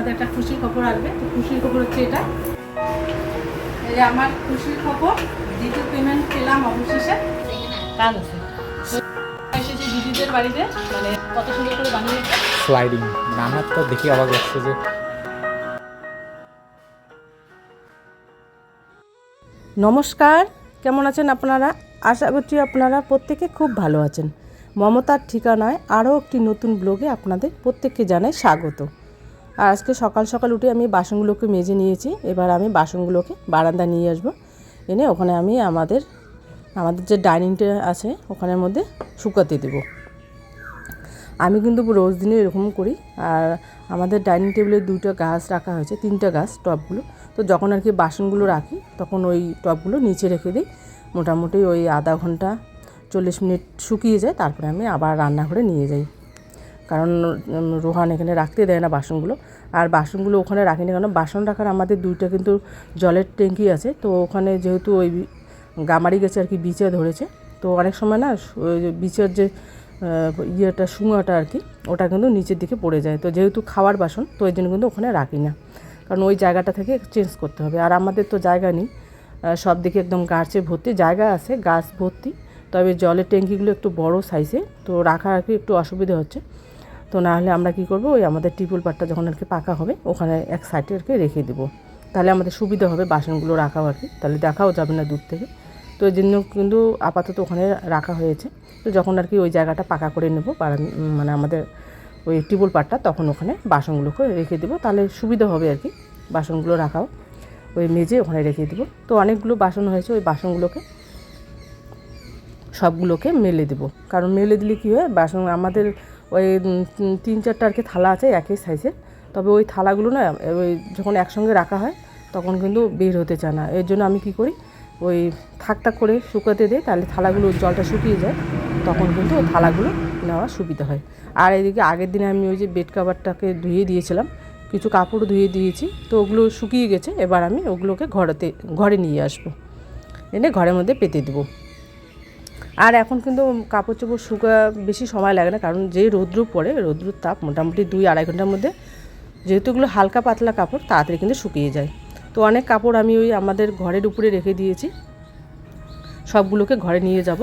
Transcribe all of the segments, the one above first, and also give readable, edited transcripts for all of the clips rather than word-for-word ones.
আমাদের একটা খুশির খবর আসবে। তো খুশির খবর হচ্ছে এটা, এই যে আমার খুশির খবর, দ্বিতীয় পেমেন্ট পেলাম অবশেষে। কাজ আছে এসেছি দিদিদের বাড়িতে, মানে কত সুন্দর করে বানিয়েছে স্লাইডিং। আমার তো দেখি অবাক লাগছে যে নমস্কার, কেমন আছেন আপনারা? আশা করছি আপনারা প্রত্যেকে খুব ভালো আছেন। মমতার ঠিকানায় আরও একটি নতুন ব্লগে আপনাদের প্রত্যেককে জানাই স্বাগত। আর আজকে সকাল সকাল উঠে আমি বাসনগুলোকে মেজে নিয়েছি। এবার আমি বাসনগুলোকে বারান্দা নিয়ে আসবো, এনে ওখানে আমি আমাদের যে ডাইনিংটা আছে ওখানের মধ্যে শুকাতে দেবো। আমি কিন্তু রোজ দিনই এরকম করি। আর আমাদের ডাইনিং টেবিলে 2টা গাছ রাখা হয়েছে, 3টা গাছ টবগুলো। তো যখন আর কি বাসনগুলো রাখি তখন ওই টবগুলো নিচে রেখে দিই, মোটামুটি ওই আধা ঘন্টা 40 মিনিট শুকিয়ে যায়, তারপরে আমি আবার রান্নাঘরে নিয়ে যাই। কারণ রোহান এখানে রাখতে দেয় না বাসনগুলো। আর বাসনগুলো ওখানে রাখি না, কারণ বাসন রাখার আমাদের 2টা কিন্তু জলের ট্যাঙ্কি আছে। তো ওখানে যেহেতু ওই গামারি গেছে আর কি, বিচে ধরেছে। তো অনেক সময় না ওই বিচের যে ইয়েটা শুঙাটা আর কি, ওটা কিন্তু নিচের দিকে পড়ে যায়। তো যেহেতু খাওয়ার বাসন, তো ওই জন্য কিন্তু ওখানে রাখি না, কারণ ওই জায়গাটা থেকে চেঞ্জ করতে হবে। আর আমাদের তো জায়গা নেই, সব দিকে একদম গাছে ভর্তি, জায়গা আছে গাছ ভর্তি, তবে জলের ট্যাঙ্কিগুলো একটু বড় সাইজে, তো রাখা আর কি একটু অসুবিধা হচ্ছে। তো না হলে আমরা কী করবো, ওই আমাদের টিউবওয়েল পাটটা যখন আর কি পাকা হবে ওখানে এক সাইডে আর কি রেখে দেবো, তাহলে আমাদের সুবিধা হবে বাসনগুলো রাখাও আর কি, তাহলে দেখাও যাবে না দূর থেকে। তো এই জন্য কিন্তু আপাতত ওখানে রাখা হয়েছে। তো যখন আর কি ওই জায়গাটা পাকা করে নেব, মানে আমাদের ওই টিউবওয়েল পাটটা, তখন ওখানে বাসনগুলোকে রেখে দেবো, তাহলে সুবিধা হবে আর কি বাসনগুলো রাখাও। ওই মেজে ওখানে রেখে দেবো। তো অনেকগুলো বাসন হয়েছে, ওই বাসনগুলোকে সবগুলোকে মেলে দেবো। কারণ মেলে দিলে কী হয়, বাসন আমাদের ওই 3-4টা আর কি থালা আছে একই সাইজের, তবে ওই থালাগুলো না ওই যখন একসঙ্গে রাখা হয় তখন কিন্তু বের হতে চায় না। এর জন্য আমি কী করি, ওই থাক করে শুকাতে দিই, তাহলে থালাগুলো জলটা শুকিয়ে যায়, তখন কিন্তু ওই থালাগুলো নেওয়া সুবিধা হয়। আর এদিকে আগের দিনে আমি ওই যে বেড কাভারটাকে ধুয়ে দিয়েছিলাম, কিছু কাপড় ধুয়ে দিয়েছি, তো ওগুলো শুকিয়ে গেছে। এবার আমি ওগুলোকে ঘরে নিয়ে আসবো, এনে ঘরের মধ্যে পেতে দেবো। আর এখন কিন্তু কাপড় চোপড় শুকা বেশি সময় লাগে না, কারণ যে রৌদ্র পড়ে, রৌদ্রুর তাপ মোটামুটি 2-2.5 ঘন্টার মধ্যে, যেহেতু এগুলো হালকা পাতলা কাপড়, তাড়াতাড়ি কিন্তু শুকিয়ে যায়। তো অনেক কাপড় আমি ওই আমাদের ঘরের উপরে রেখে দিয়েছি, সবগুলোকে ঘরে নিয়ে যাব।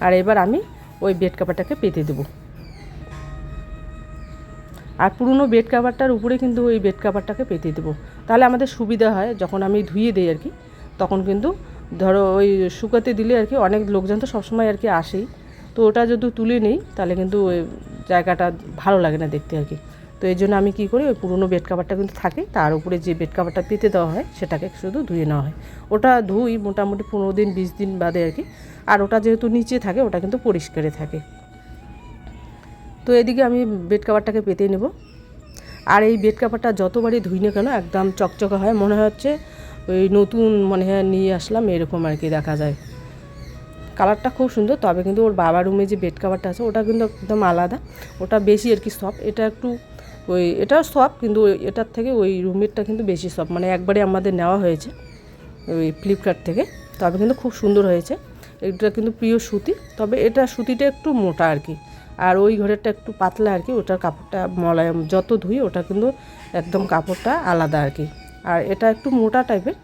আর এবার আমি ওই বেড কাভারটাকে পেতে দেবো। আর পুরনো বেড কাভারটার উপরে কিন্তু ওই বেড কাভারটাকে পেতে দেবো, তাহলে আমাদের সুবিধা হয়। যখন আমি ধুয়ে দিই আর কি, তখন কিন্তু ধরো ওই শুকাতে দিলে আর কি, অনেক লোকজন তো সবসময় আর কি আসেই, তো ওটা যদি তুলে নিই তাহলে কিন্তু ওই জায়গাটা ভালো লাগে না দেখতে আর কি। তো এই জন্য আমি কী করি, ওই পুরনো বেড কাভারটা কিন্তু থাকে, তার উপরে যে বেড কাভারটা পেতে দেওয়া হয় সেটাকে শুধু ধুয়ে নেওয়া হয়। ওটা ধুই মোটামুটি 15-20 দিন বাদে আর কি। আর ওটা যেহেতু নিচে থাকে, ওটা কিন্তু পরিষ্কারে থাকে। তো এদিকে আমি বেড কাভারটাকে পেতে নেব। আর এই বেড কাভারটা যতবারই ধুই না কেন একদম চকচকে হয়, মনে হচ্ছে ওই নতুন মনে হয় নিয়ে আসলাম এরকম আর কি দেখা যায়। কালারটা খুব সুন্দর। তবে কিন্তু ওর বাবার রুমে যে বেড কাভারটা আছে ওটা কিন্তু একদম আলাদা, ওটা বেশি আর কি সফট। এটা একটু এটাও সফট, কিন্তু এটার থেকে ওই রুমেরটা কিন্তু বেশি সফট। মানে একবারে আমাদের নেওয়া হয়েছে ওই ফ্লিপকার্ট থেকে, তবে কিন্তু খুব সুন্দর হয়েছে। এটা কিন্তু প্রিয় সুতি, তবে এটা সুতিটা একটু মোটা আর কি, আর ওই ঘরেরটা একটু পাতলা আর কি। ওটার কাপড়টা মলায়ম, যত ধুই ওটা কিন্তু একদম কাপড়টা আলাদা আর কি। আর এটা একটু মোটা টাইপের,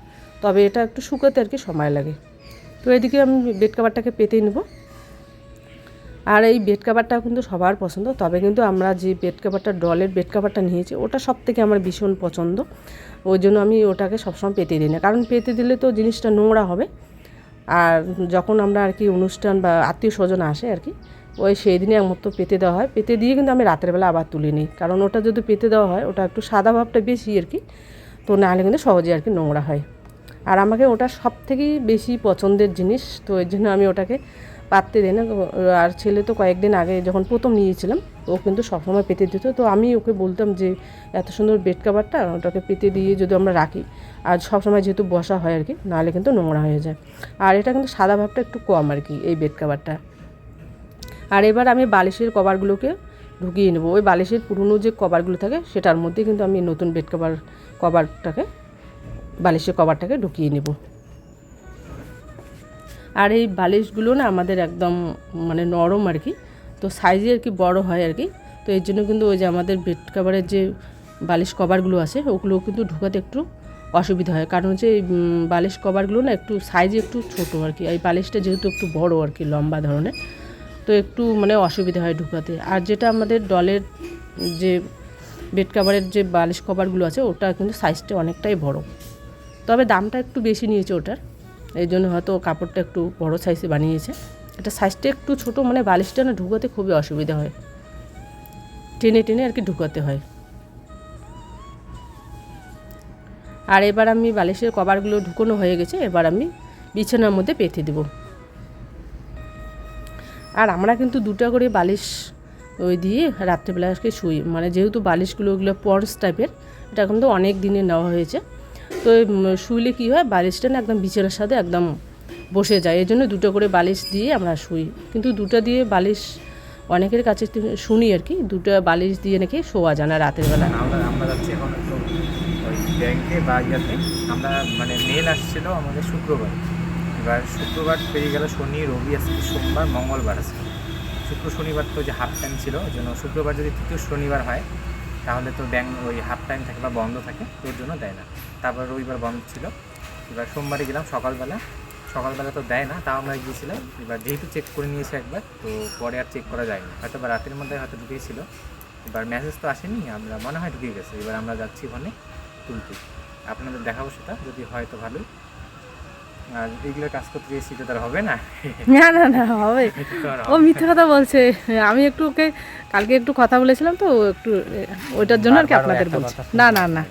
তবে এটা একটু শুকাতে আর কি সময় লাগে। তো এদিকে আমি বেড কাভারটাকে পেতে নেব। আর এই বেড কাভারটা কিন্তু সবার পছন্দ, তবে কিন্তু আমরা যে বেড কাভারটা ডলের বেড কাভারটা নিয়েছি ওটা সব থেকে আমার ভীষণ পছন্দ। ওই জন্য আমি ওটাকে সবসময় পেতে দিই না, কারণ পেতে দিলে তো জিনিসটা নোংরা হবে। আর যখন আমরা আর কি অনুষ্ঠান বা আত্মীয় স্বজন আসে আর কি, ওই সেই দিনে একমাত্র পেতে দেওয়া হয়। পেতে দিয়ে কিন্তু আমি রাতের বেলা আবার তুলে নিই, কারণ ওটা যদি পেতে দেওয়া হয় ওটা একটু সাদা ভাবটা বেশি আর কি, তো নাহলে কিন্তু সহজে আর কি নোংরা হয়। আর আমাকে ওটা সব থেকেই বেশি পছন্দের জিনিস, তো এর জন্য আমি ওটাকে পাততে দিই না। আর ছেলে তো কয়েকদিন আগে যখন প্রথম নিয়েছিলাম, ও কিন্তু সবসময় পেতে দিত। তো আমি ওকে বলতাম যে এত সুন্দর বেড কাভারটা ওটাকে পেতে দিয়ে যদি আমরা রাখি, আর সবসময় যেহেতু বসা হয় আর কি, নাহলে কিন্তু নোংরা হয়ে যায়। আর এটা কিন্তু সাদা ভাবটা একটু কম আর কি এই বেড কাভারটা। আর এবার আমি বালিশের কভারগুলোকে ঢুকিয়ে নেবো। ওই বালিশের পুরনো যে কভারগুলো থাকে সেটার মধ্যে কিন্তু আমি নতুন বেড কভারটাকে বালিশের কভারটাকে ঢুকিয়ে নেব। আর এই বালিশগুলো না আমাদের একদম মানে নরম আর কি, তো সাইজে আর কি বড় হয় আর কি। তো এর জন্য কিন্তু ওই যে আমাদের বেড কাভারের যে বালিশ কভারগুলো আছে ওগুলো কিন্তু ঢুকাতে একটু অসুবিধা হয়, কারণ হচ্ছে এই বালিশ কভারগুলো না একটু সাইজে একটু ছোটো আর কি, এই বালিশটা যেহেতু একটু বড় আর কি লম্বা ধরনের, তো একটু মানে অসুবিধা হয় ঢুকাতে। আর যেটা আমাদের ডলের যে বেড কাভারের যে বালিশ কভারগুলো আছে ওটা কিন্তু সাইজটা অনেকটাই বড়, তবে দামটা একটু বেশি নিয়েছে ওটার, এই জন্য হয়তো কাপড়টা একটু বড় সাইজে বানিয়েছে। এটা সাইজটা একটু ছোট, মানে বালিশটা না ঢুকাতে খুবই অসুবিধা হয়, টেনে টেনে আর কি ঢুকাতে হয়। আর এবার আমি বালিশের কভারগুলো ঢুকানো হয়ে গেছে, এবার আমি বিছানার মধ্যে পেতে দেব। আর আমরা কিন্তু 2টা করে বালিশ ওই দিয়ে রাত্রেবেলা আজকে শুই, মানে যেহেতু বালিশগুলো ওগুলো পন্স টাইপের, এটা কিন্তু অনেক দিনে নেওয়া হয়েছে, তো শুইলে কী হয় বালিশটা না একদম বিছানার সাথে একদম বসে যায়, এই জন্য 2টা করে বালিশ দিয়ে আমরা শুই। কিন্তু 2টা দিয়ে বালিশ অনেকের কাছে শুনি আর কি, 2টা বালিশ দিয়ে নাকি শোয়া যায় না রাতের বেলা। আমরা যাচ্ছি এখন একটু ওই ব্যাংকে বা ইয়াতে, আমরা মানে মেল আসছিল আমাদের শুক্রবার, এবার শুক্রবার পেরিয়ে গেল, শনি রবি আজকে সোমবার মঙ্গলবার আছে, শুক্র শনিবার তো যে হাফ টাইম ছিল, ওই জন্য শুক্রবার যদি তৃতীয় শনিবার হয় তাহলে তো ব্যাংক ওই হাফ টাইম থাকে বা বন্ধ থাকে, তোর জন্য দেয় না। তারপর রবিবার বন্ধ ছিল, এবার সোমবারে গেলাম সকালবেলা তো দেয় না, তাও আমরা গিয়েছিলাম। এবার যেহেতু চেক করে নিয়েছে একবার, তো পরে আর চেক করা যায়নি, হয়তো বা রাতের মধ্যে হয়তো ঢুকেছিল, এবার মেসেজ তো আসেনি, আমরা মনে হয় ঢুকে গেছে। এবার আমরা যাচ্ছি ওখানে তুলতে, আপনাদের দেখাবো সেটা, যদি হয় তো ভালোই। আর এইগুলো কাজ করতে গিয়েছি তো তার হবে না। না না না হবে, ও মিথ্যে কথা বলছে, আমি একটু ওকে কালকে একটু কথা বলেছিলাম তো একটু ওইটার জন্য আর কি আপনাদের বলছি। না না না,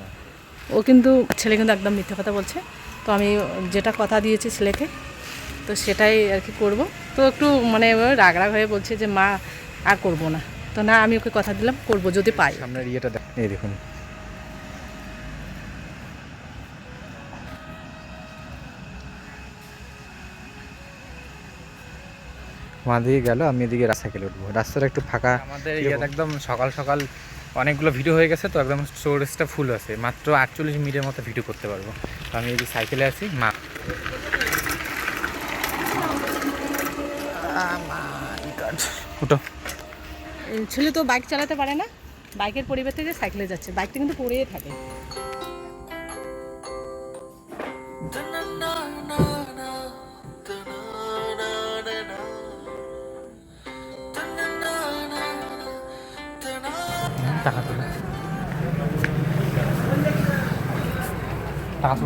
ও কিন্তু ছেলে কিন্তু একদম মিথ্যে কথা বলছে, তো আমি যেটা কথা দিয়েছি ছেলেকে তো সেটাই আর কি করবো। তো একটু মানে রাগ হয়ে বলছে যে মা আর করবো না, তো না আমি ওকে কথা দিলাম করবো যদি পাই। আপনার ইয়েটা এই দেখুন, ওখান দিকে গেল, আমি এদিকে রাস্তায় উঠবো, রাস্তাটা একটু ফাঁকা। আমাদের ইয়াত একদম সকাল সকাল অনেকগুলো ভিডিও হয়ে গেছে, তো একদম স্টোরেজটা ফুল আছে, মাত্র 48 মিনিটের মতো ভিডিও করতে পারবো। তো আমি এই সাইকেলে আছি, মা উঠো। ছেলে তো বাইক চালাতে পারে না, বাইকের পরিবার থেকে সাইকেলে যাচ্ছে, বাইকটা কিন্তু পড়েই থাকে। টাকা তোলা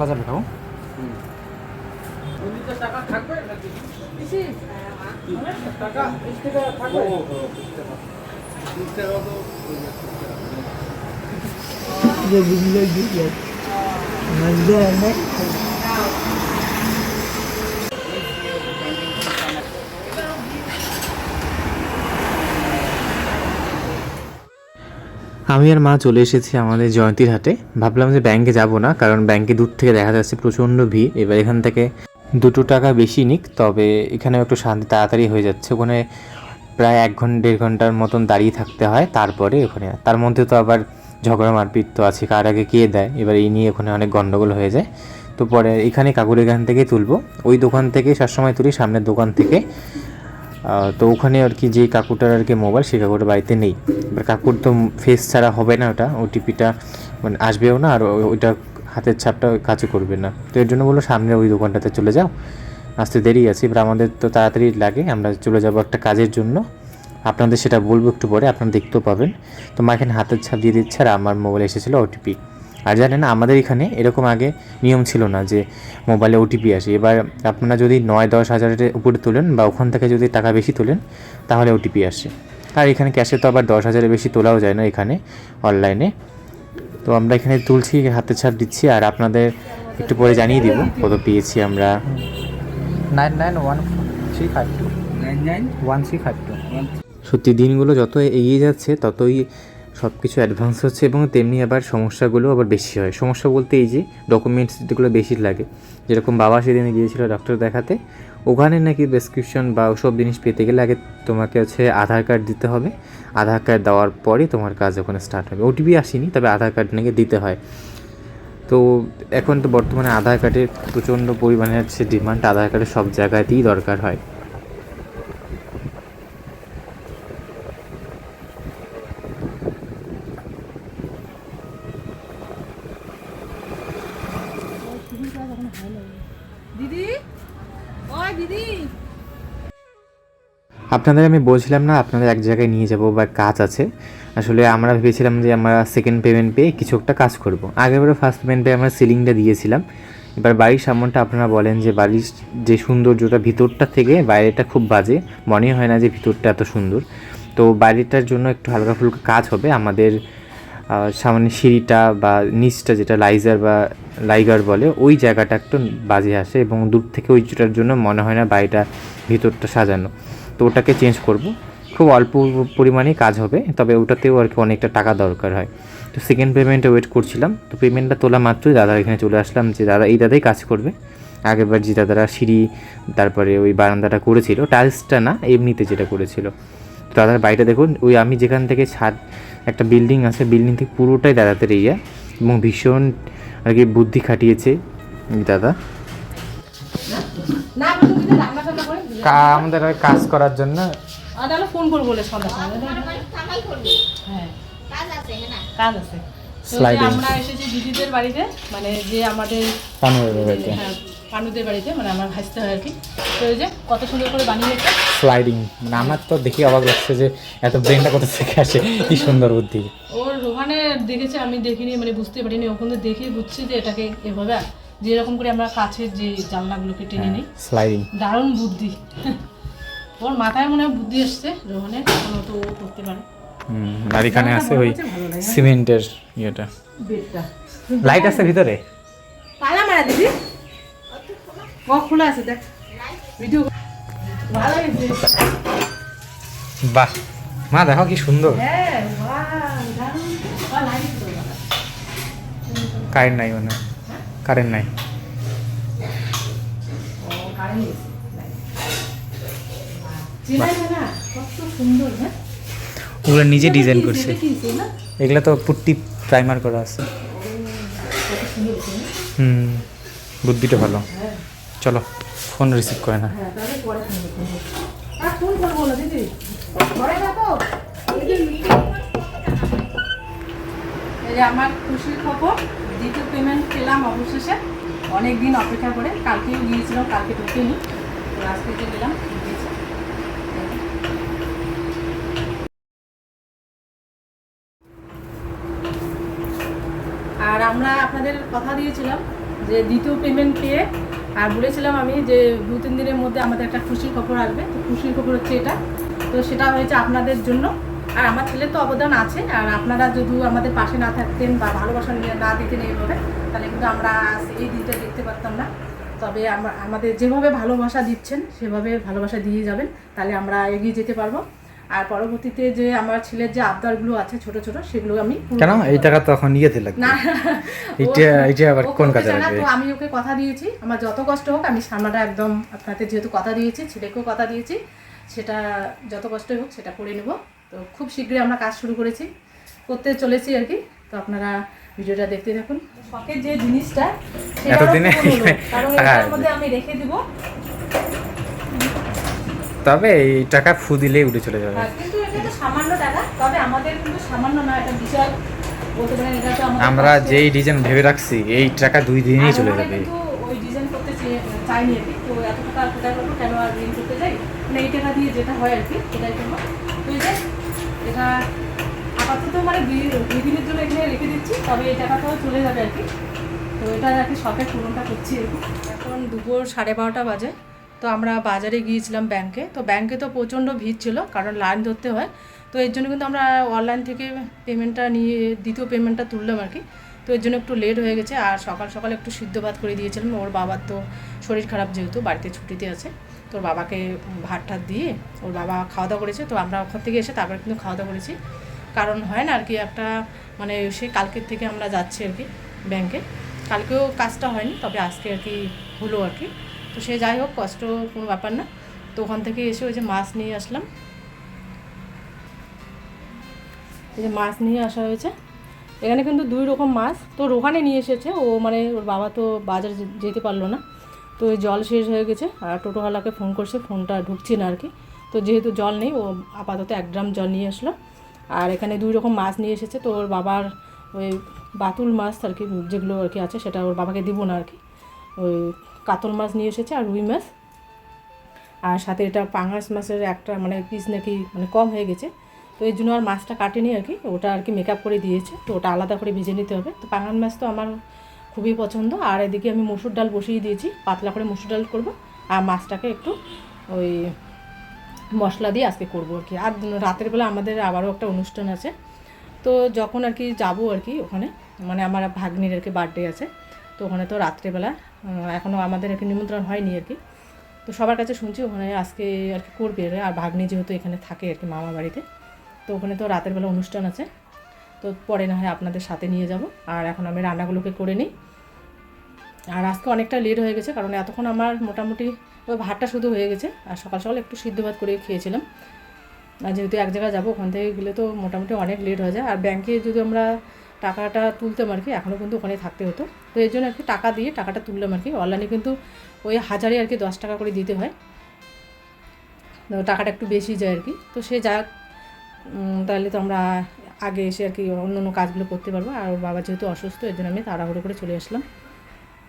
যাবে খাবো। আমি আর মা চলে এসেছি আমাদের জয়ন্তীর হাটে। ভাবলাম যে ব্যাংকে যাব না, কারণ ব্যাংকে দূর থেকে দেখা যাচ্ছে প্রচণ্ড ভিড়। এবার এখান থেকে 2 টাকা বেশি নিক, তবে এখানেও একটু শান্তি তাড়াতাড়ি হয়ে যাচ্ছে। ওখানে প্রায় 1-1.5 ঘন্টার মতন দাঁড়িয়ে থাকতে হয়, তারপরে ওখানে তার মধ্যে তো আবার ঝগড়া মারপিট তো আছে, কার আগে কে দেয়, এবার এই নিয়ে ওখানে অনেক গন্ডগোল হয়ে যায়। তো পরে এখানে কাকুর এখান থেকেই তুলবো, ওই দোকান থেকে সবসময় তুলি, সামনের দোকান থেকে। তো ওখানে আর কি যে কাকুটার আর কি মোবাইল, সেই কাকুটা বাড়িতে নেই। এবার কাকুর তো ফেস ছাড়া হবে না, ওটা ওটিপিটা মানে আসবেও না, আর ওইটা হাতের ছাপটা কাজে করবে না। তো এর জন্য বললো সামনে ওই দোকানটাতে চলে যাও, আসতে দেরি আছে। এবার আমাদের তো তাড়াতাড়ি লাগে, আমরা চলে যাব একটা কাজের জন্য, আপনাদের সেটা বলবো একটু পরে, আপনারা দেখতেও পাবেন। তো মা এখানে হাতের ছাপ দিয়ে দিচ্ছে, আর আমার মোবাইলে এসেছিলো ওটিপি। আর জানেন আমাদের এখানে এরকম আগে নিয়ম ছিল না যে মোবাইলে ওটিপি আসে। এবার আপনারা যদি 9-10 হাজারের উপরে তোলেন বা ওখান থেকে যদি টাকা বেশি তোলেন তাহলে ওটিপি আসে। আর এখানে ক্যাশে তো আবার 10 হাজারের বেশি তোলাও যায় না এখানে অনলাইনে। তো আমরা এখানে তুলছি, হাতের ছাপ দিচ্ছি, আর আপনাদের একটু পরে জানিয়ে দিব কত পেয়েছি আমরা। 991352 991352। সত্যি দিনগুলো যত এগিয়ে যাচ্ছে ততই সব কিছু অ্যাডভান্স হচ্ছে, এবং তেমনি আবার সমস্যাগুলো আবার বেশি হয়। সমস্যা বলতে এই যে ডকুমেন্টস যেগুলো বেশি লাগে, যেরকম বাবা সেদিনে গিয়েছিল ডক্টর দেখাতে, ওখানে নাকি প্রেসক্রিপশন বা ওসব জিনিস পেতে গেলে আগে তোমাকে হচ্ছে আধার কার্ড দিতে হবে, আধার কার্ড দেওয়ার পরই তোমার কাজ ওখানে স্টার্ট হবে। ওটিপি আসেনি, তবে আধার কার্ড নাকি দিতে হয়। তো এখন তো বর্তমানে আধার কার্ডের প্রচণ্ড পরিমাণে হচ্ছে ডিমান্ড, আধার কার্ডের সব জায়গাতেই দরকার হয়। দিদি, ওই দিদি। আপনাদের আমি বলছিলাম না আপনাদের এক জায়গায় নিয়ে যাব বা কাজ আছে। আসলে আমরা ভেবেছিলাম যে আমরা সেকেন্ড পেমেন্ট পেয়ে কিছু একটা কাজ করব। আগেরবারে ফার্স্ট পেমেন্ট পেয়ে আমরা সিলিংটা দিয়েছিলাম। এবার বাড়ির সামনটা আপনারা বলেন যে বাড়ির যে সৌন্দর্যটা ভিতরটা থেকে বাইরেটা খুব বাজে, মনে হয় না যে ভিতরটা এত সুন্দর। তো বাইরেটার জন্য একটু হালকা ফুলকা কাজ হবে। আমাদের সামনে সিঁড়িটা বা নিচটা যেটা লাইগার বলে ওই জায়গাটা একটু বাজে আসে এবং দূর থেকে ওইটার জন্য মনে হয় না বাড়িটা ভিতরটা সাজানো। তো ওটাকে চেঞ্জ করব। খুব অল্প পরিমাণেই কাজ হবে, তবে ওটাতেও আর কি অনেকটা টাকা দরকার হয়। তো সেকেন্ড পেমেন্টে ওয়েট করছিলাম। তো পেমেন্টটা তোলা মাত্রই দাদার এখানে চলে আসলাম যে দাদা এই দাদাই কাজ করবে। আগেরবার যে দাদারা সিঁড়ি তারপরে ওই বারান্দাটা করেছিল, টাইলসটা না এমনিতে যেটা করেছিল। তো দাদার বাড়িটা দেখুন, ওই আমি যেখান থেকে ছাদ একটা বিল্ডিং আছে, বিল্ডিং থেকে পুরোটাই দাদাদের এরিয়া এবং ভীষণ আর কি বুদ্ধি খাটিয়েছে দাদা না আমি তো দিদি রান্না টান্না করে আমাদের কাজ করার জন্য। আর তাহলে ফোন করবো বলে সন্ধ্যা হ্যাঁ কাজ আছে। তো যে আমরা এসেছি দিদিদের বাড়িতে, মানে যে আমাদের হ্যাঁ পানুদের বাড়িতে, মানে আমার ভাসতে হয় আর কি। তো এই যে কত সুন্দর করে বানিয়েছে স্লাইডিং, মানে আমার তো দেখি অবাক লাগছে যে এত ব্রেনটা কোথা থেকে আসে, কি সুন্দর বুদ্ধি। ওর ওখানে দেখেছে, আমি দেখিনি, মানে বুঝতে পারিনি। ওখানে দেখে বুঝছি যে এটাকে এভাবে যেরকম করে আমরা কাছের যে জানলাগুলোকে টেনে নিই, স্লাইডিং দারুণ বুদ্ধি। ওর মাথায় মনে হয় বুদ্ধি এসছে রোহনে, কোনো তো ও করতে পারে। আর এখানে আছে ওই সিমেন্টের ইয়েটা, বেডটা লাইট আছে ভিতরে। তালা মারা দিদি, ও খোলা আছে, দেখ ভিডিও ভালো হয়েছে। বাহ মা দেখো কি সুন্দর। হ্যাঁ বাহ দারুণ। লাইট কারেন্ট নাই, মানে কারেন্ট নাই। ওগুলো নিজে ডিজাইন করছে, এগুলো তো পুট্টি প্রাইমার করা আছে। বুদ্ধিটা ভালো। চলো ফোন রিসিভ করে না। এই যে আমার খুশির খবর, দ্বিতীয় পেমেন্ট পেলাম অবশেষে। অনেক দিন অপেক্ষা করে, কালকেও গিয়েছিলাম, কালকে ঢুকেনি, তো আজকে যে গেলাম দিয়েছে। আর আমরা আপনাদের কথা দিয়েছিলাম যে দ্বিতীয় পেমেন্ট পেয়ে, আর বলেছিলাম আমি যে 2-3 দিনের মধ্যে আমাদের একটা খুশির খবর আসবে। তো খুশির খবর হচ্ছে এটা। তো সেটা হয়েছে আপনাদের জন্য। আর আমার ছেলের তো অবদান আছে, আর আপনারা যদি আমাদের পাশে না থাকতেন বা ভালোবাসা না দিতেন এইভাবে, তাহলে কিন্তু আমরা এই দিনটা দেখতে পারতাম না। তবে আমাদের যেভাবে ভালোবাসা দিচ্ছেন সেভাবে ভালোবাসা দিয়ে যাবেন, তাহলে আমরা এগিয়ে যেতে পারবো। আর পরবর্তীতে যে আমার ছেলের যে আবদারগুলো আছে ছোট ছোট, সেগুলো আমি কেন এই টাকা তো এখন ইয়েতে লাগবে না, এটা আবার কোন কাজে লাগবে? তো আমি ওকে কথা দিয়েছি, আমার যত কষ্ট হোক আমি সামনাটা একদম আপনাদের যেহেতু কথা দিয়েছি, ছেলেকেও কথা দিয়েছি, সেটা যত কষ্টই হোক সেটা করে নেব। তো খুব শীঘ্রই আমরা কাজ শুরু করতে চলেছি আর কি। তো আপনারা ভিডিওটা দেখতে থাকুন। শখের যে জিনিসটা এতদিনে কারণ এটার মধ্যে আমি রেখে দিব, তবে এই টাকা ফু দিলেই উঠে চলে যাবে। কিন্তু এটা তো সামান্য টাকা, তবে আমাদের কিন্তু সামান্য না, এটা বিশাল বলতে পারেন। এটা তো আমরা যেই ডিজাইন ভেবে রাখছি এই টাকা 2 দিনেই চলে যাবে। কিন্তু ওই ডিজাইন করতে চাইনি আর কি। তো এত টাকা কোথায় পাবো, কেন আর ঋণ করতে যাই, মানে এই টাকা দিয়ে যেটা হয় আর কি সেটাই করবো। তো এই যে এটা আপাতত মানে 2 দিনের জন্য এখানে রেখে দিচ্ছি, তবে এই টাকাটাও চলে যাবে আর কি। তো এটা আর কি শখের পূরণটা করছি আর কি। এখন দুপুর 12:30 বাজে। তো আমরা বাজারে গিয়েছিলাম ব্যাংকে। তো ব্যাংকে তো প্রচণ্ড ভিড় ছিল, কারণ লাইন ধরতে হয়। তো এর জন্য কিন্তু আমরা অনলাইন থেকে পেমেন্টটা নিয়ে দ্বিতীয় পেমেন্টটা তুললাম আর কি। তো এর জন্য একটু লেট হয়ে গেছে। আর সকাল সকাল একটু সিদ্ধ ভাত করে দিয়েছিলাম। ওর বাবার তো শরীর খারাপ, যেহেতু বাড়িতে ছুটিতে আছে, তো ওর বাবাকে ভাত ঠাত দিয়ে ওর বাবা খাওয়া দাওয়া করেছে। তো আমরা ওখান থেকে এসে তারপরে কিন্তু খাওয়া দাওয়া করেছি। কারণ হয় না আর কি একটা, মানে সে কালকের থেকে আমরা যাচ্ছি আর কি ব্যাংকে। কালকেও কাজটা হয়নি, তবে আজকে আর কি হলো আর কি। তো সে যাই হোক, কষ্ট কোনো ব্যাপার না। তো ওখান থেকে এসে ওই যে মাছ নিয়ে আসলাম, এই যে মাছ নিয়ে আসা হয়েছে। এখানে কিন্তু 2 রকম মাছ। তো ওখানে নিয়ে এসেছে ও, মানে ওর বাবা তো বাজারে যেতে পারলো না, তো ওই জল শেষ হয়ে গেছে। আর টোটোওয়ালাকে ফোন করছে, ফোনটা ঢুকছে না আর কি। তো যেহেতু জল নেই, ও আপাতত 1 ড্রাম জল নিয়ে আসলো। আর এখানে 2 রকম মাছ নিয়ে এসেছে। তো ওর বাবার ওই বাতুল মাছ আর কি, যেগুলো আর কি আছে, সেটা ওর বাবাকে দিব না আর কি। ওই কাতল মাছ নিয়ে এসেছে আর রুই মাছ, আর সাথে এটা পাঙাশ মাছের একটা মানে পিস নাকি মানে কম হয়ে গেছে, তো এই জন্য আর মাছটা কাটেনি আর কি, ওটা আর কি মেকআপ করে দিয়েছে, তো ওটা আলাদা করে ভেজে নিতে হবে। তো পাঙাশ মাছ তো আমার খুবই পছন্দ। আর এদিকে আমি মসুর ডাল বসিয়ে দিয়েছি, পাতলা করে মসুর ডাল করবো, আর মাছটাকে একটু ওই মশলা দিয়ে আজকে করবো আর কি। আর রাতের বেলা আমাদের আবারও একটা অনুষ্ঠান আছে, তো যখন আর কি যাবো আর কি ওখানে, মানে আমার ভাগ্নির আর কি বার্থডে আছে, তো ওখানে তো রাত্রেবেলা এখনও আমাদের আর কি নিমন্ত্রণ হয়নি আর কি, তো সবার কাছে শুনছি ওখানে আজকে আর কি করবে। আর ভাগ্নি যেহেতু এখানে থাকে আর কি মামা বাড়িতে, তো ওখানে তো রাতের বেলা অনুষ্ঠান আছে, তো পরে না হয় আপনাদের সাথে নিয়ে যাব। আর এখন আমি রান্নাগুলোকে করে নিই। আর আজকে অনেকটা লেট হয়ে গেছে, কারণ এতক্ষণ আমার মোটামুটি ওই ভাতটা শুধু হয়ে গেছে, আর সকাল সকাল একটু সিদ্ধ ভাত করে খেয়েছিলাম। আর যেহেতু এক জায়গায় যাবো, ওখান থেকে গেলে তো মোটামুটি অনেক লেট হয়ে যায়। আর ব্যাংকে যদি আমরা টাকাটা তুলতাম আর কি, এখনও কিন্তু ওখানে থাকতে হতো, তো এই জন্য আর কি টাকা দিয়ে টাকাটা তুললাম আর কি। অনলাইনে কিন্তু ওই 1000-এ আর কি 10 টাকা করে দিতে হয়, তো টাকাটা একটু বেশি যায় আর কি। তো সে যাক, তাহলে তো আমরা আগে এসে আর কি অন্য অন্য কাজগুলো করতে পারবো। আর ওর বাবা যেহেতু অসুস্থ, এর জন্য আমি তাড়াহুড়ো করে চলে আসলাম।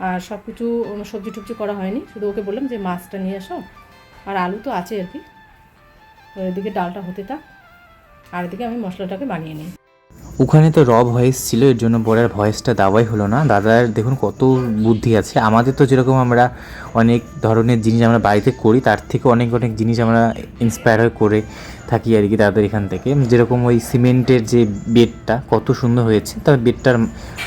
আর সব কিছু সবজি টবজি করা হয়নি, শুধু ওকে বললাম যে মাছটা নিয়ে আসো, আর আলু তো আছে আর কি। এদিকে ডালটা হতে থাক, আর এদিকে আমি মশলাটাকে বানিয়ে নিই। ওখানে তো ভয়েস ছিল, এর জন্য বড়ার ভয়েসটা দেওয়াই হলো না। দাদার দেখুন কত বুদ্ধি আছে। আমাদের তো যেরকম আমরা অনেক ধরনের জিনিস আমরা বাড়িতে করি, তার থেকে অনেক অনেক জিনিস আমরা ইন্সপায়ার হয়ে করে থাকি আর কি দাদার এখান থেকে। যেরকম ওই সিমেন্টের যে বেডটা কত সুন্দর হয়েছে, তবে বেডটার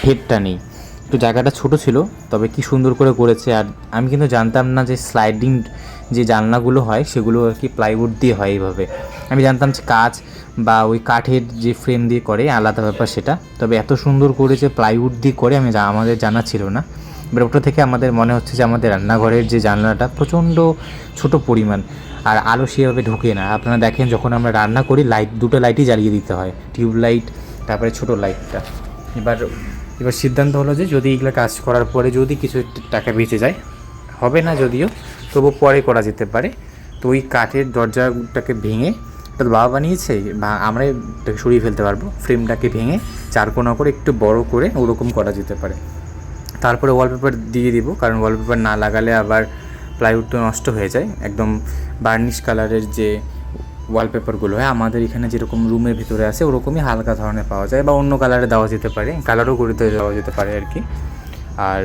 হেডটা নেই, একটু জায়গাটা ছোট ছিল, তবে কি সুন্দর করে করেছে। আর আমি কিন্তু জানতাম না যে স্লাইডিং যে জানলাগুলো হয় সেগুলো আর কি প্লাইউড দিয়ে হয় এইভাবে। আমি জানতাম যে কাঁচ বা ওই কাঠের যে ফ্রেম দিয়ে করে আলাদা ব্যাপার সেটা, তবে এত সুন্দর করে যে প্লাইউড দিয়ে করে আমাদের জানা ছিল না। এবার ওটা থেকে আমাদের মনে হচ্ছে যে আমাদের রান্নাঘরের যে জানলাটা প্রচণ্ড ছোট পরিমাণ, আর আলো সেভাবে ঢোকে না। আপনারা দেখেন যখন আমরা রান্না করি দুটো লাইটই জ্বালিয়ে দিতে হয়, টিউব লাইট তারপরে ছোটো লাইটটা। এবার সিদ্ধান্ত হলো যে যদি এগুলো কাজ করার পরে যদি কিছু টাকা বেঁচে যায়, হবে না যদিও, তবু পরে করা যেতে পারে। তো ওই কাঠের দরজাটাকে ভেঙে, এটা তো বাবা বানিয়েছে, বা আমরা এটাকে সরিয়ে ফেলতে পারবো, ফ্রেমটাকে ভেঙে চারকোনা করে একটু বড় করে ওরকম করা যেতে পারে। তারপরে ওয়ালপেপার দিয়ে দিব, কারণ ওয়ালপেপার না লাগালে আবার প্লাইউড তো নষ্ট হয়ে যায়। একদম বার্নিশ কালারের যে ওয়ালপেপারগুলো হয় আমাদের এখানে যেরকম রুমের ভিতরে আছে ওরকমই হালকা ধরনের পাওয়া যায়, বা অন্য কালারে দেওয়া যেতে পারে, কালারও করে দেওয়া যেতে পারে আর কি, আর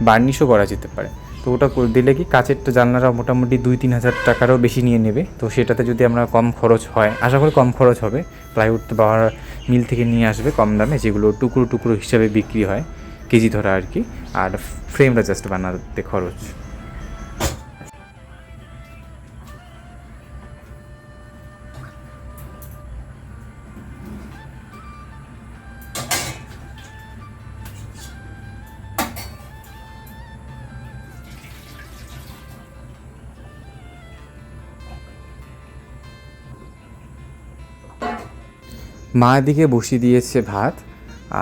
বার্নিশও করা যেতে পারে। তো ওটা করে দিলে কি কাচের তো জানলাটা মোটামুটি 2-3 হাজার টাকারও বেশি নিয়ে নেবে। তো সেটাতে যদি আমরা কম খরচ হয়, আশা করি কম খরচ হবে। প্লাইউড তো বাবার মিল থেকে নিয়ে আসবে কম দামে, যেগুলো টুকরো টুকরো হিসাবে বিক্রি হয় কেজি ধরা আর কি, আর ফ্রেমটা জাস্ট বানাতে খরচ। মা এদিকে বসিয়ে দিয়েছে ভাত,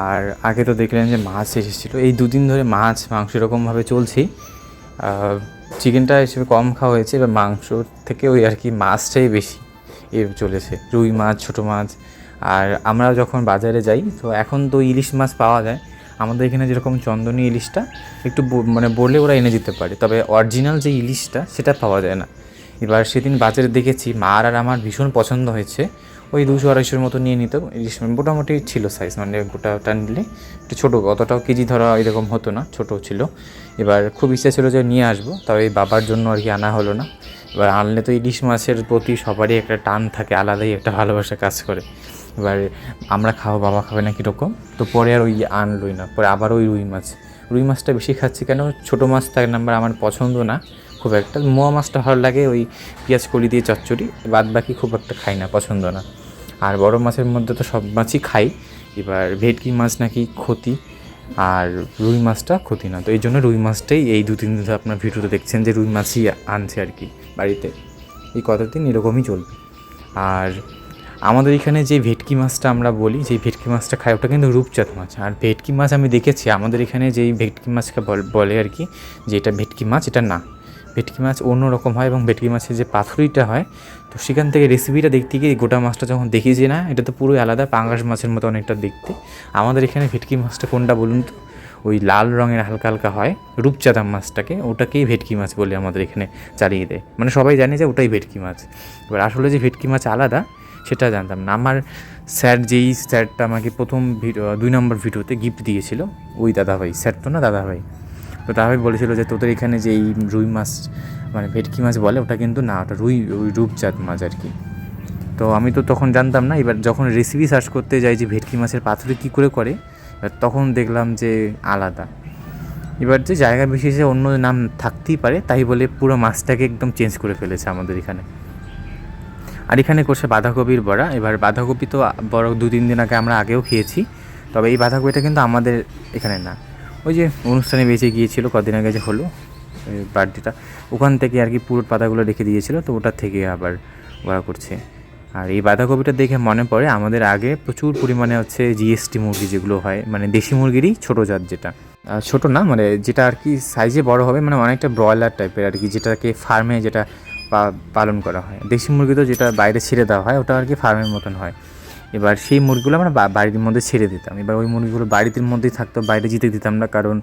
আর আগে তো দেখলেন যে মাছ এসেছিলো। এই দুদিন ধরে মাছ মাংস এরকমভাবে চলছেই। চিকেনটা হিসেবে কম খাওয়া হয়েছে, এবার মাংস থেকে ওই আর কি মাছটাই বেশি চলেছে, রুই মাছ, ছোটো মাছ। আর আমরা যখন বাজারে যাই, তো এখন তো ইলিশ মাছ পাওয়া যায় আমাদের এখানে, যেরকম চন্দনী ইলিশটা একটু মানে বললে ওরা এনে দিতে পারে, তবে অরিজিনাল যে ইলিশটা সেটা পাওয়া যায় না। এবার সেদিন বাজারে দেখেছি, মার আর আমার ভীষণ পছন্দ হয়েছে, ওই 200-250 মতো নিয়ে নিত ইলিশ। মোটামুটি ছিল সাইজ, মানে গোটাটা নিলে একটু ছোটো, অতটাও কেজি ধরা এরকম হতো না, ছোটো ছিল। এবার খুব ইচ্ছা ছিল যে নিয়ে আসবো, তবে বাবার জন্য আর কি আনা হলো না। এবার আনলে তো ইলিশ মাছের প্রতি সবারই একটা টান থাকে, আলাদাই একটা ভালোবাসা কাজ করে। এবার আমরা খাবো, বাবা খাবে না কীরকম, তো পরে আর ওই আনলই না। পরে আবার ওই রুই মাছটা বেশি খাচ্ছি কেন, ছোটো মাছ তার নাম্বার আমার পছন্দ না খুব একটা। মোয়া মাছটা ভালো লাগে, ওই পেঁয়াজ কলি দিয়ে চচ্চড়ি, বাদ বাকি খুব একটা খাই না, পছন্দ না। আর বড় মাছের মধ্যে তো সব মাছই খাই। এবার ভেটকি মাছ নাকি ক্ষতি, আর রুই মাছটা ক্ষতি না, তো এই জন্য রুই মাছটাই এই 2-3 দিন ধরে আপনার ভিডিওতে দেখছেন যে রুই মাছই আনছে আর কি বাড়িতে। এই কতদিন এরকমই চলবে। আর আমাদের এখানে যে ভেটকি মাছটা আমরা বলি, যে ভেটকি মাছটা খাই, ওটা কিন্তু রূপচাঁদ মাছ। আর ভেটকি মাছ আমি দেখেছি আমাদের এখানে যেই ভেটকি মাছকে বলে আর কি, যে এটা ভেটকি মাছ, এটা না, ভেটকি মাছ অন্য রকম হয়। এবং ভেটকি মাছের যে পাথুরিটা হয়, তো সেখান থেকে রেসিপিটা দেখতে গিয়ে গোটা মাছটা যখন দেখি যে না, এটা তো পুরোই আলাদা, পাঙ্গাস মাছের মতো অনেকটা দেখতে। আমাদের এখানে ভেটকি মাছটা কোনটা বলুন তো, ওই লাল রঙের হালকা হালকা হয় রূপচাঁদা মাছটাকে, ওটাকেই ভেটকি মাছ বলে আমাদের এখানে চালিয়ে দেয়, মানে সবাই জানে যে ওটাই ভেটকি মাছ। এবার আসলে যে ভেটকি মাছ আলাদা সেটা জানতাম না। আমার স্যারটা আমাকে প্রথম 2 নম্বর ভিডিওতে গিফট দিয়েছিল ওই দাদাভাই, স্যার তো না দাদাভাই, তো দাদাভাই বলেছিল যে তোদের এখানে যে এই রুই মাছ মানে ভেটকি মাছ বলে ওটা কিন্তু না, ওটা ওই রূপচাঁদ মাছ আর কি। তো আমি তো তখন জানতাম না। এবার যখন রেসিপি সার্চ করতে যাই যে ভেটকি মাছের পাতুরি কী করে করে, তখন দেখলাম যে আলাদা। এবার যে জায়গা বিশেষে অন্য নাম থাকতেই পারে, তাই বলে পুরো মাছটাকে একদম চেঞ্জ করে ফেলেছে আমাদের এখানে। আর এখানে করছে বাঁধাকপির বড়া। এবার বাঁধাকপি তো বড় 2-3 দিন আগে আমরা আগেও খেয়েছি, তবে এই বাঁধাকপিটা কিন্তু আমাদের এখানে না, ওই যে অনুষ্ঠানে বেঁচে গিয়েছিল কদিন আগে যে হলো বার্থডেটা, ওখান থেকে আর কি পুরো পাতাগুলো রেখে দিয়েছিল, তো ওটার থেকে আবার বড়া করছে। আর এই বাঁধাকপিটা দেখে মনে পড়ে আমাদের আগে প্রচুর পরিমাণে হচ্ছে জিএসটি মুরগি যেগুলো হয়, মানে দেশি মুরগিরই ছোটো জাত, যেটা ছোটো না মানে যেটা আর কি সাইজে বড় হবে, মানে অনেকটা ব্রয়লার টাইপের আর কি, যেটাকে ফার্মে যেটা পালন করা হয়। দেশি মুরগি তো যেটা বাইরে ছেড়ে দেওয়া হয় ওটা আর কি ফার্মের মতন হয়। এবার সেই মুরগিগুলো আমরা বাড়ির মধ্যে ছেড়ে দিতাম। এবার ওই মুরগিগুলো বাড়ির মধ্যেই থাকতো, বাইরে যেতে দিতাম না, কারণ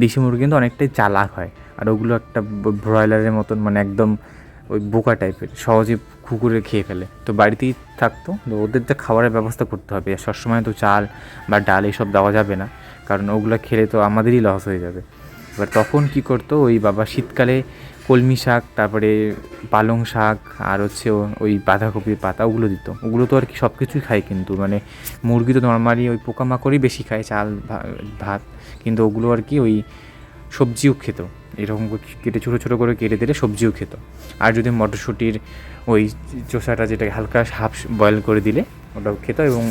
দেশি মুরগি কিন্তু অনেকটাই চালাক হয়, আর ওগুলো একটা ব্রয়লারের মতন মানে একদম ওই বোকা টাইপের, সহজে কুকুরে খেয়ে ফেলে। তো বাড়িতেই থাকতো, তো ওদের তো খাবারের ব্যবস্থা করতে হবে, আর সবসময় তো চাল বা ডাল এইসব দেওয়া যাবে না, কারণ ওগুলো খেলে তো আমাদেরই লস হয়ে যাবে। এবার তখন কি করতো ওই বাবা শীতকালে কলমি শাক, তারপরে পালং শাক, আর হচ্ছে ওই বাঁধাকপির পাতা ওগুলো দিত। ওগুলো তো আর কি সব কিছুই খায়, কিন্তু মানে মুরগি তো নর্মালি ওই পোকামাকড়ই বেশি খায়, চাল ভাত, কিন্তু ওগুলো আর কি ওই সবজিও খেত, এরকম কেটে ছোটো ছোটো করে কেটে দিলে সবজিও খেত। আর যদি মটরশুঁটির ওই চোষাটা যেটাকে হালকা হাফ বয়েল করে দিলে ওটাও খেত, এবং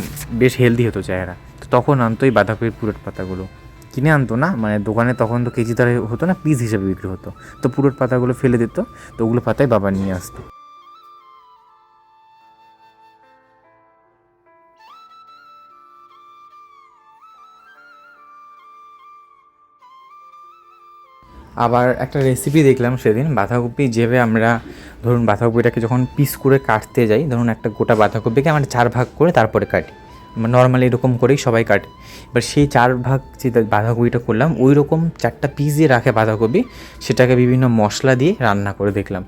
বেশ হেলদি হতো চেহারা। তো তখন আনতো এই বাঁধাকপির পুরোট পাতাগুলো, কিনে আনতো না, মানে দোকানে তখন তো কেজি দরে হতো না, পিস হিসেবে বিক্রি হতো। তো পুরোট পাতাগুলো ফেলে দিত, তো ওগুলো পাতায় বাবা নিয়ে আসতো। আবার একটা রেসিপি দেখলাম সেদিন, বাঁধাকপি যেভাবে আমরা ধরুন বাঁধাকপিটাকে যখন পিস করে কাটতে যাই, ধরুন একটা গোটা বাঁধাকপিকে আমরা 4 ভাগ করে তারপরে কাটি, নর্মালি এরকম করেই সবাই কাটে। এবার সেই 4 ভাগ যে বাঁধাকপিটা করলাম, ওই রকম 4টা পিস দিয়ে রাখে বাঁধাকপি, সেটাকে বিভিন্ন মশলা দিয়ে রান্না করে দেখলাম,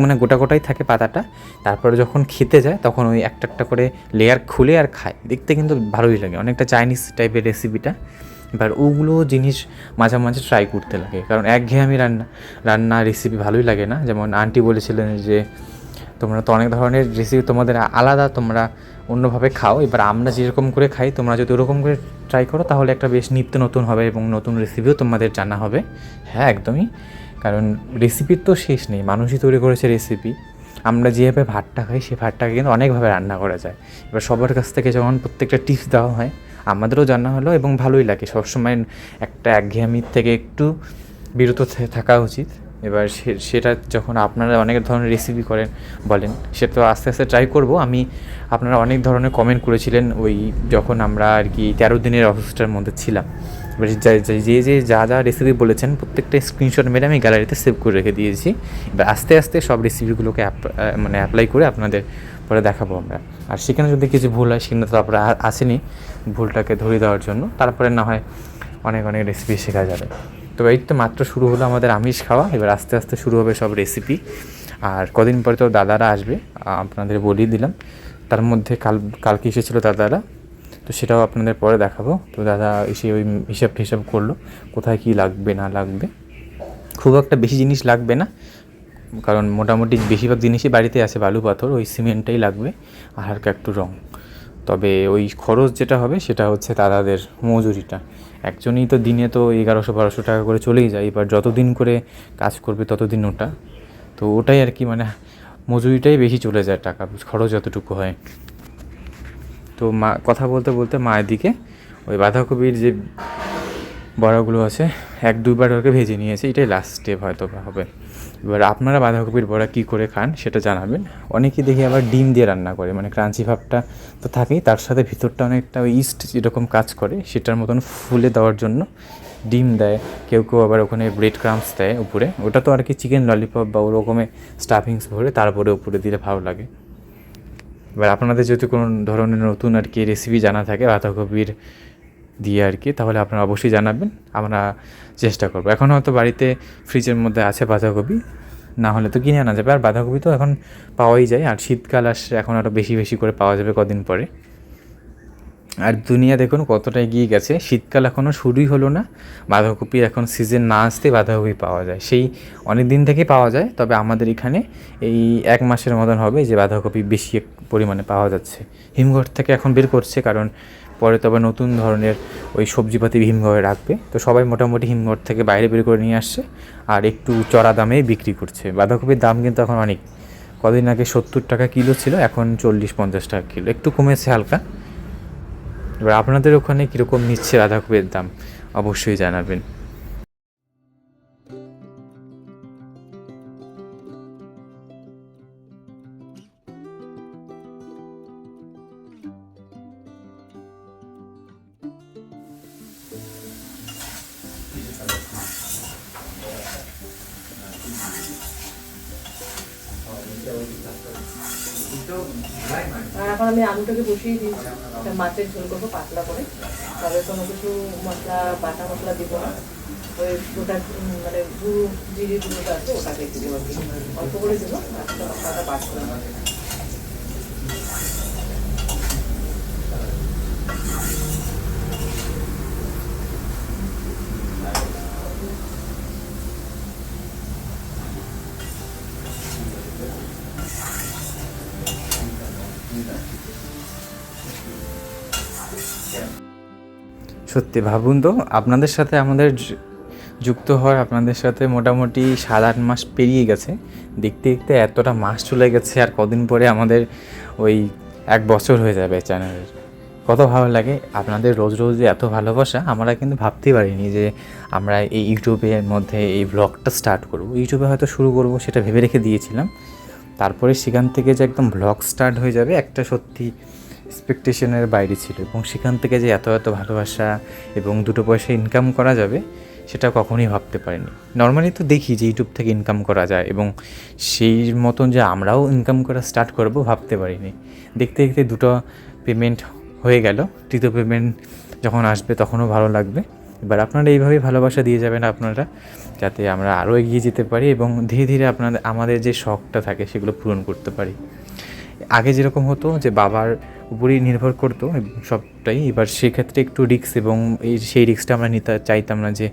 মানে গোটা গোটাই থাকে পাতাটা। তারপরে যখন খেতে যায় তখন ওই একটা একটা করে লেয়ার খুলে আর খায়, দেখতে কিন্তু ভালোই লাগে, অনেকটা চাইনিজ টাইপের রেসিপিটা। এবার ওগুলো জিনিস মাঝে মাঝে ট্রাই করতে লাগে, কারণ একঘেয়েমি রান্না রেসিপি ভালোই লাগে না। যেমন আন্টি বলেছিলেন যে তোমরা তো অনেক ধরনের রেসিপি তোমাদের আলাদা, তোমরা অন্যভাবে খাও, এবার আমরা যেরকম করে খাই তোমরা যদি ওরকম করে ট্রাই করো তাহলে একটা বেশ নিত্য নতুন হবে এবং নতুন রেসিপিও তোমাদের জানা হবে। হ্যাঁ একদমই, কারণ রেসিপির তো শেষ নেই, মানুষই তৈরি করেছে রেসিপি। আমরা যেভাবে ভাতটা খাই সেই ভাতটাকে কিন্তু অনেকভাবে রান্না করা যায়। এবার সবার কাছ থেকে যখন প্রত্যেকটা টিপস দেওয়া হয় আমাদেরও জানা হলো এবং ভালোই লাগে। সবসময় একটা একঘেয়েমির থেকে একটু বিরত থাকা উচিত। এবার সেটা যখন আপনারা অনেক ধরনের রেসিপি বলেন, সেটা তো আস্তে আস্তে ট্রাই করব আমি। আপনারা অনেক ধরনের কমেন্ট করেছিলেন ওই যখন আমরা আর কি 13 দিনের অসুস্থতার মধ্যে ছিলাম। এবার যে যা রেসিপি বলেছেন প্রত্যেকটা স্ক্রিনশট মেরে আমি গ্যালারিতে সেভ করে রেখে দিয়েছি। এবার আস্তে আস্তে সব রেসিপিগুলোকে মানে অ্যাপ্লাই করে আপনাদের পরে দেখাবো আমরা। আর সেখানে যদি কিছু ভুল হয় সেখানে তো আপনারা আসেনি ভুলটাকে ধরিয়ে দেওয়ার জন্য, তারপরে না হয় অনেক অনেক রেসিপি শেখা যাবে। তো এই তো মাত্র শুরু হলো আমাদের আমিষ খাওয়া, এবার আস্তে আস্তে শুরু হবে সব রেসিপি। আর কদিন পরে তো দাদারা আসবে, আপনাদের বলেই দিলাম। তার মধ্যে কালকে এসেছিলো দাদারা, তো সেটাও আপনাদের পরে দেখাবো। তো দাদা এসে ওই হিসাব করলো কোথায় কী লাগবে না লাগবে। খুব একটা বেশি জিনিস লাগবে না, কারণ মোটামুটি বেশিরভাগ জিনিসই বাড়িতে আছে, বালু পাথর, ওই সিমেন্টটাই লাগবে আর হালকা একটু রং। তবে ওই খরচ যেটা হবে সেটা হচ্ছে দাদাদের মজুরিটা। একজনই তো দিনে তো 1100-1200 টাকা করে চলেই যায়, এবার যতদিন করে কাজ করবে ততদিন ওটা, তো ওটাই আর কি মানে মজুরিটাই বেশি চলে যায়, টাকা খরচ যতটুকু হয়। তো মা কথা বলতে বলতে মায়ের দিকে ওই বাঁধাকপির যে বড়াগুলো আছে 1-2 বার ওকে ভেজে নিয়েছে, এটাই লাস্ট স্টেপ হয়তো হবে। এবার আপনারা বাঁধাকপির বড়া কী করে খান সেটা জানাবেন। অনেকেই দেখি আবার ডিম দিয়ে রান্না করে, মানে ক্রাঞ্চি ভাবটা তো থাকেই, তার সাথে ভিতরটা অনেকটা ওই ইস্ট যেরকম কাজ করে সেটার মতন ফুলে দেওয়ার জন্য ডিম দেয়, কেউ আবার ওখানে ব্রেড ক্রাম্পস দেয় উপরে, ওটা তো আর কি চিকেন ললিপপ বা ওরকমের স্টাফিংস ভরে তারপরে উপরে দিলে ভালো লাগে। এবার আপনাদের যদি কোনো ধরনের নতুন আর কি রেসিপি জানা থাকে বাঁধাকপির দিয়ে আর কি, তাহলে আপনারা অবশ্যই জানাবেন, আমরা চেষ্টা করবো। এখন হয়তো বাড়িতে ফ্রিজের মধ্যে আছে বাঁধাকপি, না হলে তো কিনে আনা যাবে। আর বাঁধাকপি তো এখন পাওয়াই যায়, আর শীতকাল আসছে, এখন আরও বেশি বেশি করে পাওয়া যাবে কদিন পরে। আর দুনিয়া দেখুন কতটা এগিয়ে গেছে, শীতকাল এখনও শুরুই হলো না, বাঁধাকপি এখন সিজন না আসতে বাঁধাকপি পাওয়া যায়, সেই অনেক দিন থেকেই পাওয়া যায়। তবে আমাদের এখানে এই 1 মাসের মতন হবে যে বাঁধাকপি বেশি পরিমাণে পাওয়া যাচ্ছে। হিমঘর থেকে এখন বের করছে, কারণ পরে তবে নতুন ধরনের ওই সবজিপাতি হিমঘরে রাখবে, তো সবাই মোটামুটি হিমঘর থেকে বাইরে বের করে নিয়ে আসছে আর একটু চড়া দামে বিক্রি করছে। বাঁধাকপির দাম কিন্তু এখন অনেক, কদিন আগে 70 টাকা কিলো ছিল, এখন 40-50 টাকা কিলো, একটু কমেছে হালকা। এবার আপনাদের ওখানে কীরকম নিচ্ছে বাঁধাকপির দাম অবশ্যই জানাবেন। আর এখন আমি আলুটাকে বসিয়ে দিয়েছি, এটা মাছের ঝোল করবো পাতলা করে, তবে কোনো কিছু মশলা বাটা মশলা দিব না, ওই গোটা মানে গুঁড়ো জিরে গুঁড়োটা আছে ওটাকে দিয়ে দেবো, অল্প করে দেবো, মাছটা মশলাটা বাট করে দেবো। সত্যি ভাবুন তো, আপনাদের সাথে আমাদের যুক্ত হওয়ার, আপনাদের সাথে মোটামুটি 7-8 মাস পেরিয়ে গেছে, দেখতে দেখতে এতটা মাস চলে গেছে, আর কদিন পরে আমাদের ওই 1 বছর হয়ে যাবে চ্যানেলের। কত ভালো লাগে আপনাদের রোজ রোজ যে এত ভালোবাসা, আমরা কিন্তু ভাবতেই পারিনি যে আমরা এই ইউটিউবের মধ্যে এই ব্লগটা স্টার্ট করব। ইউটিউবে হয়তো শুরু করব সেটা ভেবে রেখে দিয়েছিলাম, তারপরে সেখান থেকে যে একদম ব্লগ স্টার্ট হয়ে যাবে একটা সত্যি এক্সপেকটেশনের বাইরে ছিল, এবং সেখান থেকে যে এত এত ভালোবাসা এবং 2 পয়সা ইনকাম করা যাবে সেটা কখনোই ভাবতে পারিনি। নর্মালি তো দেখি যে ইউটিউব থেকে ইনকাম করা যায়, এবং সেই মতন যে আমরাও ইনকাম করা স্টার্ট করব ভাবতে পারিনি। দেখতে দেখতে 2টো পেমেন্ট হয়ে গেল, 3য় পেমেন্ট যখন আসবে তখনও ভালো লাগবে। এবার আপনারা এইভাবেই ভালোবাসা দিয়ে যাবেন আপনারা, যাতে আমরা আরও এগিয়ে যেতে পারি এবং ধীরে ধীরে আমাদের যে শখটা থাকে সেগুলো পূরণ করতে পারি। আগে যেরকম হতো যে বাবার উপরেই নির্ভর করতো সবটাই, এবার সেক্ষেত্রে একটু রিস্ক, এবং সেই রিস্কটা আমরা নিতে চাইতাম না যে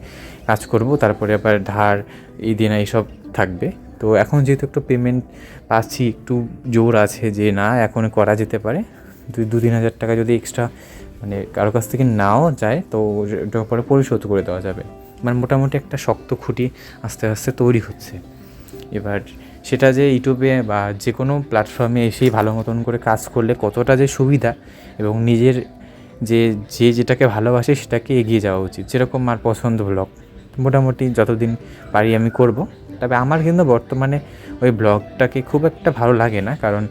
কাজ করব তারপরে আবার ধার এই দিন এইসব থাকবে। তো এখন যেহেতু একটু পেমেন্ট পাচ্ছি, একটু জোর আছে যে না এখন করা যেতে পারে, 2-3 হাজার টাকা যদি এক্সট্রা মানে কারো কাছ থেকে নাও যায় তো ওটা পরে পরিশোধ করে দেওয়া যাবে। মানে মোটামুটি একটা শক্ত খুঁটি আস্তে আস্তে তৈরি হচ্ছে। এবার সেটা যে ইউটিউবে বা যে কোনো প্ল্যাটফর্মে এসেই ভালো মতন করে কাজ করলে কতটা যে সুবিধা, এবং নিজের যে যেটাকে ভালোবাসে সেটাকে এগিয়ে যাওয়া উচিত। যেরকম আমার পছন্দ ব্লগ, মোটামুটি যতদিন পারি আমি করব। তবে আমার কিন্তু বর্তমানে ওই ব্লগটাকে খুব একটা ভালো লাগে না, কারণ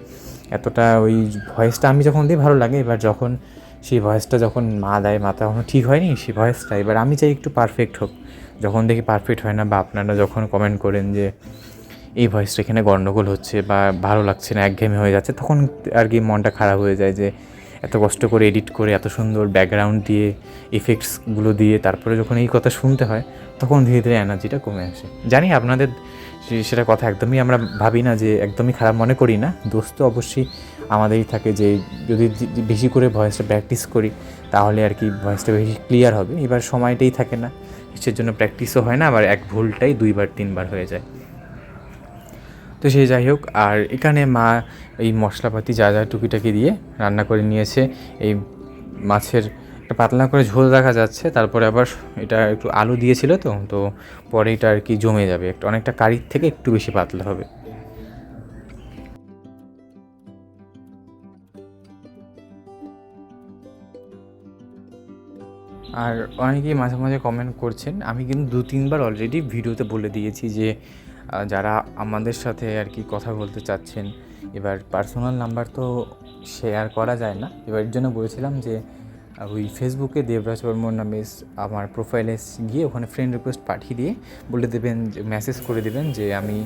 এতটা ওই ভয়েসটা আমি যখন দিই ভালো লাগে, এবার যখন সেই ভয়েসটা যখন মা দেয়, মাথা এখনও ঠিক হয়নি সেই ভয়েসটা, এবার আমি চাই একটু পারফেক্ট হোক। যখন দেখি পারফেক্ট হয় না, বা আপনারা যখন কমেন্ট করেন যে এই ভয়েসটা এখানে গণ্ডগোল হচ্ছে বা ভালো লাগছে না, একঘেয়েমি হয়ে যাচ্ছে, তখন আর কি মনটা খারাপ হয়ে যায় যে এত কষ্ট করে এডিট করে এত সুন্দর ব্যাকগ্রাউন্ড দিয়ে ইফেক্টসগুলো দিয়ে তারপরে যখন এই কথা শুনতে হয়, তখন ধীরে ধীরে এনার্জিটা কমে আসে। জানি আপনাদের সেটা কথা একদমই আমরা ভাবি না, যে একদমই খারাপ মনে করি না, দোষ তো অবশ্যই আমাদেরই থাকে, যে যদি বেশি করে ভয়েসটা প্র্যাকটিস করি তাহলে আর কি ভয়েসটা বেশি ক্লিয়ার হবে। এবার সময়টাই থাকে না, সেজন্য প্র্যাকটিসও হয় না, আবার এক ভুলটাই 2-3 বার হয়ে যায়। তো সেই যাই হোক, আর এখানে মা এই মশলাপাতি যা যা টুকিটাকি দিয়ে রান্না করে নিয়েছে। এই মাছের একটা পাতলা করে ঝোল দেখা যাচ্ছে, তারপরে আবার এটা একটু আলু দিয়েছিল, তো পরে এটা আর কি জমে যাবে, অনেকটা কারির থেকে একটু বেশি পাতলা হবে। আর অনেকেই মাঝে মাঝে কমেন্ট করছেন, আমি কিন্তু 2-3 বার অলরেডি ভিডিওতে বলে দিয়েছি যে যারা আমাদের সাথে আর কি কথা বলতে চাচ্ছেন, এবার পার্সোনাল নাম্বার তো শেয়ার করা যায় না, এবার এর জন্য বলেছিলাম যে ওই ফেসবুকে দেবরাজ বর্মন নামে আমার প্রোফাইলে গিয়ে ওখানে ফ্রেন্ড রিকোয়েস্ট পাঠিয়ে দিয়ে বলে দেবেন, যে মেসেজ করে দেবেন যে আমি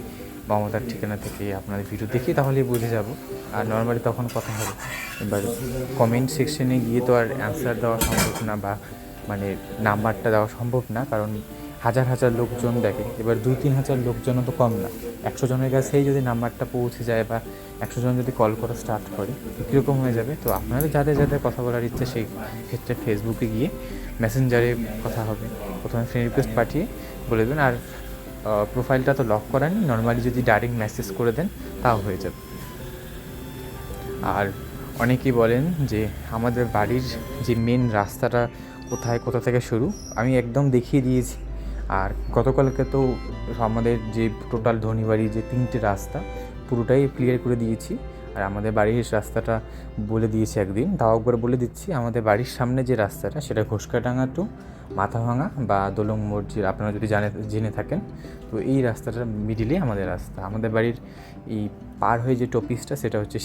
মমতার ঠিকানা থেকে আপনাদের ভিডিও দেখি, তাহলেই বুঝে যাব, আর নর্মালি তখন কথা হবে। এবার কমেন্ট সেকশনে গিয়ে তো আর অ্যান্সার দেওয়া সম্ভব না, বা মানে নাম্বারটা দেওয়া সম্ভব না, কারণ হাজার হাজার লোকজন দেখে। এবার 2-3 হাজার লোকজনও তো কম না, 100 জনের কাছেই যদি নাম্বারটা পৌঁছে যায় বা 100 জন যদি কল করা স্টার্ট করে, কীরকম হয়ে যাবে। তো আপনাদের যাদের যাদের কথা বলার ইচ্ছে সেই ক্ষেত্রে ফেসবুকে গিয়ে মেসেঞ্জারে কথা হবে, প্রথমে ফ্রেন্ড রিকোয়েস্ট পাঠিয়ে বলে দেবেন। আর প্রোফাইলটা তো লক করা নেই, নর্মালি যদি ডাইরেক্ট মেসেজ করে দেন তাও হয়ে যাবে। আর অনেকেই বলেন যে আমাদের বাড়ির যে মেন রাস্তাটা কোথায়, কোথা থেকে শুরু, আমি একদম দেখিয়ে দিয়েছি। আর গতকালকে তো আমাদের যে টোটাল ধনীবাড়ির যে 3টে রাস্তা পুরোটাই ক্লিয়ার করে দিয়েছি। আর আমাদের বাড়ির রাস্তাটা বলে দিয়েছি একদিন, তাও একবার বলে দিচ্ছি। আমাদের বাড়ির সামনে যে রাস্তাটা সেটা ঘোষকাডাঙ্গা টু মাথাভাঙা বা দোলং মোড়, যে আপনারা যদি জেনে থাকেন, তো এই রাস্তাটার মিডিলে আমাদের রাস্তা। আমাদের বাড়ির এই পার হয়ে যে টপিসটা সেটা হচ্ছে